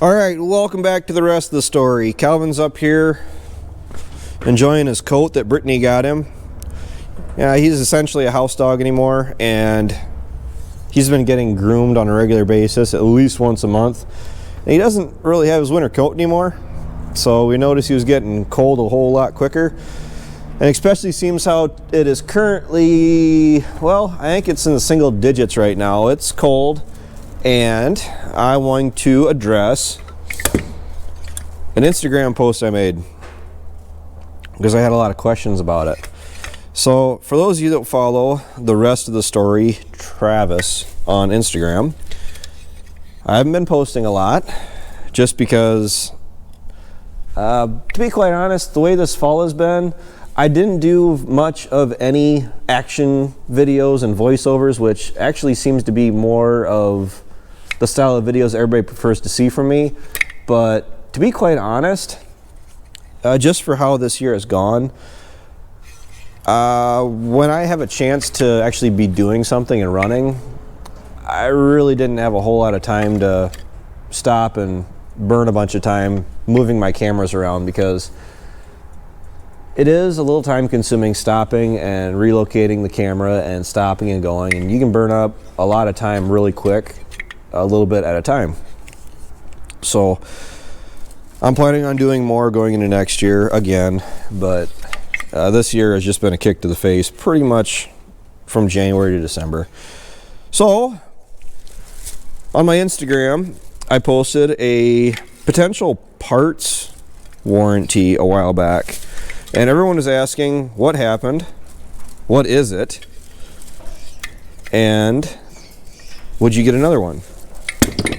Alright, welcome back to the rest of the story. Calvin's up here enjoying his coat that Brittany got him. Yeah, he's essentially a house dog anymore, and he's been getting groomed on a regular basis, at least once a month. And he doesn't really have his winter coat anymore, so we noticed he was getting cold a whole lot quicker. And especially seems how it is currently, well, I think it's in the single digits right now. It's cold, and I want to address an Instagram post I made because I had a lot of questions about it. So for those of you that follow the rest of the story, Travis, on Instagram, I haven't been posting a lot just because, to be quite honest, the way this fall has been, I didn't do much of any action videos and voiceovers, which actually seems to be more of the style of videos everybody prefers to see from me. But to be quite honest, just for how this year has gone, when I have a chance to actually be doing something and running, I really didn't have a whole lot of time to stop and burn a bunch of time moving my cameras around, because it is a little time consuming stopping and relocating the camera and stopping and going, and you can burn up a lot of time really quick, a little bit at a time. So I'm planning on doing more going into next year again, but this year has just been a kick to the face pretty much from January to December. So on my Instagram, I posted a potential parts warranty a while back, and everyone was asking what happened, what is it, and would you get another one?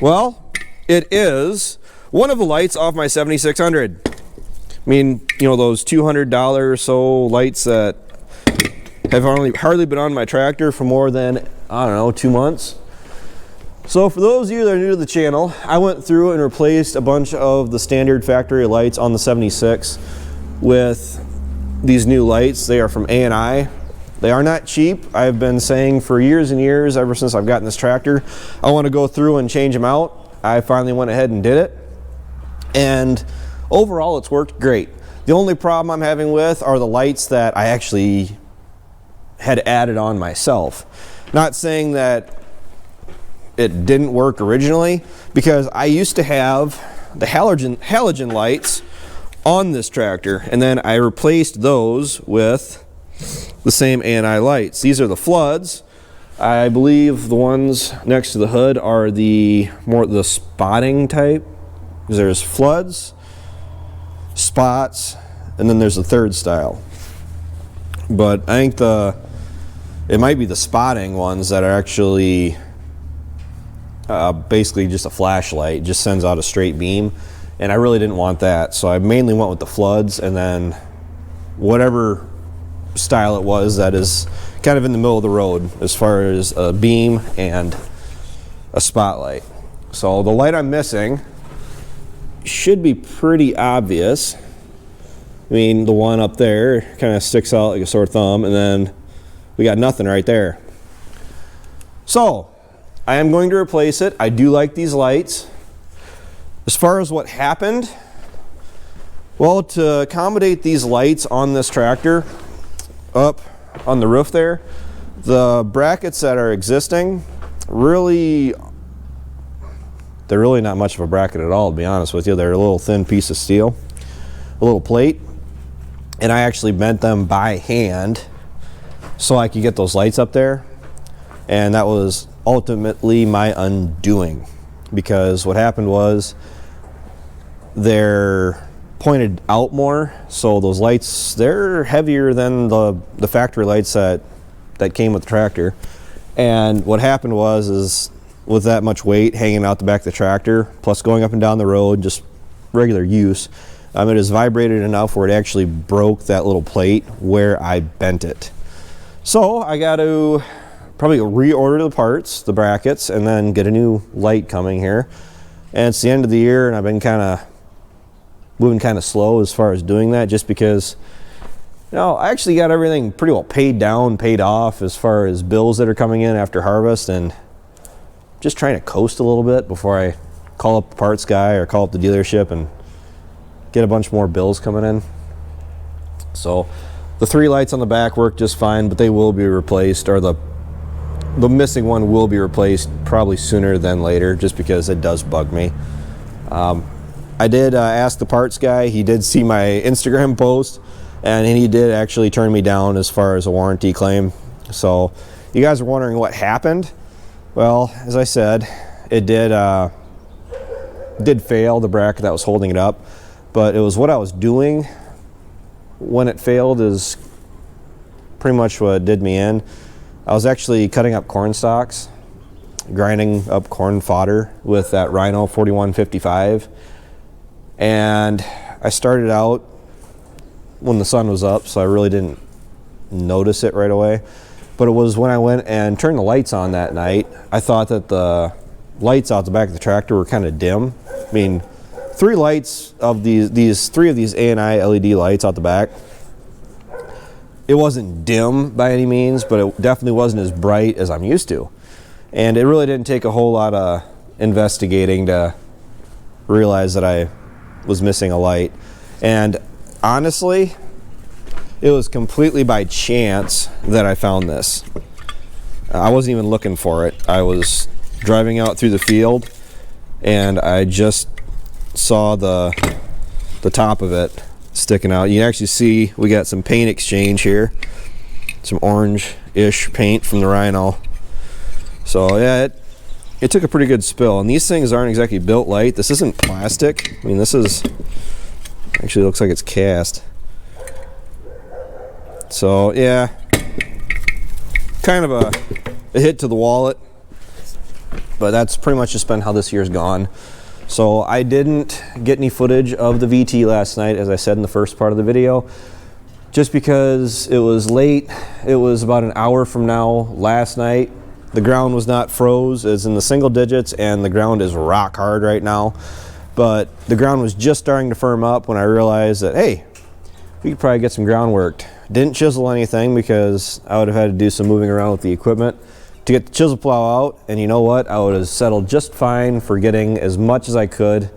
Well, it is one of the lights off my 7600. I mean, you know, those $200 or so lights that have hardly been on my tractor for more than, I don't know, 2 months. So for those of you that are new to the channel, I went through and replaced a bunch of the standard factory lights on the 76 with these new lights. They are from A&I. They are not cheap. I've been saying for years and years, ever since I've gotten this tractor, I want to go through and change them out. I finally went ahead and did it, and overall it's worked great. The only problem I'm having with are the lights that I actually had added on myself. Not saying that it didn't work originally, because I used to have the halogen lights on this tractor, and then I replaced those with the same A&I lights. These are the floods. I believe the ones next to the hood are the spotting type. There's floods, spots, and then there's a third style. But I think it might be the spotting ones that are actually basically just a flashlight, just sends out a straight beam, and I really didn't want that, so I mainly went with the floods, and then whatever style it was that is kind of in the middle of the road as far as a beam and a spotlight. So the light I'm missing should be pretty obvious. I mean, the one up there kind of sticks out like a sore thumb, and then we got nothing right there. So I am going to replace it. I do like these lights. As far as what happened, well, to accommodate these lights on this tractor up on the roof there, the brackets that are existing, they're really not much of a bracket at all, to be honest with you. They're a little thin piece of steel, a little plate, and I actually bent them by hand so I could get those lights up there, and that was ultimately my undoing, because what happened was they're pointed out more, so those lights, they're heavier than the factory lights that came with the tractor. And what happened was with that much weight hanging out the back of the tractor, plus going up and down the road, just regular use, it has vibrated enough where it actually broke that little plate where I bent it. So I got to probably reorder the parts, the brackets, and then get a new light coming here. And it's the end of the year, and I've been moving kind of slow as far as doing that, just because, you know, I actually got everything pretty well paid down, paid off as far as bills that are coming in after harvest, and just trying to coast a little bit before I call up the parts guy or call up the dealership and get a bunch more bills coming in. So the 3 lights on the back work just fine, but they will be replaced, or the missing one will be replaced probably sooner than later, just because it does bug me. I did ask the parts guy. He did see my Instagram post, and he did actually turn me down as far as a warranty claim. So you guys are wondering what happened. Well, as I said, it did fail, the bracket that was holding it up, but it was what I was doing when it failed is pretty much what did me in. I was actually cutting up corn stalks, grinding up corn fodder with that Rhino 4155, and I started out when the sun was up, so I really didn't notice it right away. But it was when I went and turned the lights on that night, I thought that the lights out the back of the tractor were kind of dim. I mean, 3 lights of these 3 of these A&I LED lights out the back, it wasn't dim by any means, but it definitely wasn't as bright as I'm used to. And it really didn't take a whole lot of investigating to realize that I was missing a light. And honestly, it was completely by chance that I found this. I wasn't even looking for it. I was driving out through the field, and I just saw the top of it sticking out. You can actually see we got some paint exchange here, some orange-ish paint from the Rhino. So yeah, it took a pretty good spill, and these things aren't exactly built light. This isn't plastic. I mean, this is actually looks like it's cast. So yeah, kind of a hit to the wallet, but that's pretty much just been how this year's gone. So I didn't get any footage of the VT last night, as I said in the first part of the video, just because it was late. It was about an hour from now last night. The ground was not froze, it's in the single digits, and the ground is rock hard right now. But the ground was just starting to firm up when I realized that, hey, we could probably get some ground worked. Didn't chisel anything because I would have had to do some moving around with the equipment to get the chisel plow out, and you know what? I would have settled just fine for getting as much as I could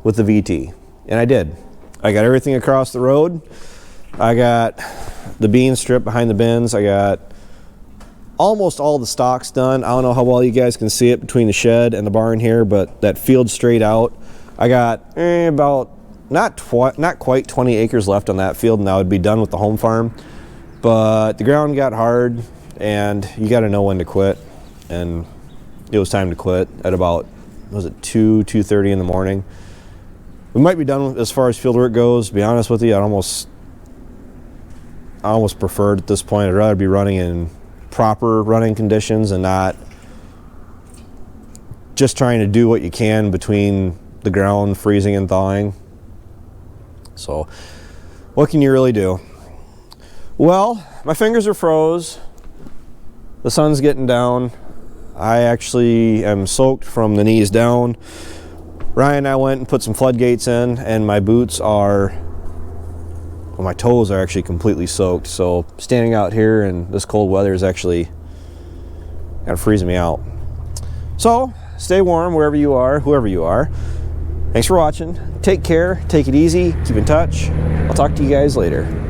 with the VT. And I did. I got everything across the road. I got the bean strip behind the bins. I got almost all the stocks done. I don't know how well you guys can see it between the shed and the barn here, but that field straight out, I got about not quite 20 acres left on that field, and I would be done with the home farm. But the ground got hard, and you got to know when to quit, and it was time to quit at about, was it 2:30 in the morning. We might be done as far as field work goes. To be honest with you, I almost preferred at this point. I'd rather be running in proper running conditions and not just trying to do what you can between the ground freezing and thawing. So what can you really do? Well, my fingers are froze. The sun's getting down. I actually am soaked from the knees down. Ryan and I went and put some floodgates in, and my boots are, well, my toes are actually completely soaked. So standing out here in this cold weather is actually kind of freezing me out. So stay warm wherever you are, whoever you are. Thanks for watching. Take care, take it easy, keep in touch. I'll talk to you guys later.